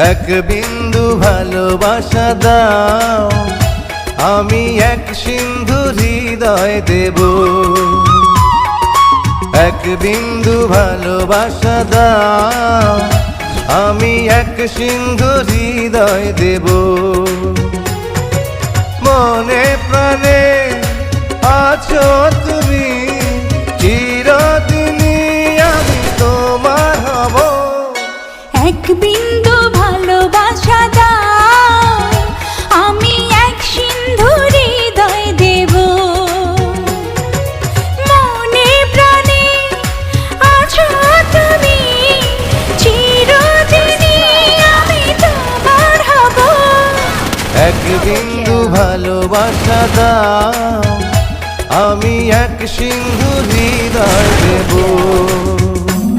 এক বিন্দু ভালোবাসা দাও, আমি এক সিন্ধু হৃদয় দেব। এক বিন্দু ভালোবাসা দাও, আমি এক সিন্ধু হৃদয় দেব। মনে প্রাণে আছো তুমি, চিরদিনই আমি তোমার হব। এক বিন্দু ভালোবাসা দাও, আমি এক সিন্ধু হৃদয় দেব। মনে প্রাণে আছো তুমি, চিরদিনই আমি তোমার হব। এক বিন্দু ভালোবাসা দাও, আমি এক সিন্ধু হৃদয় দেব।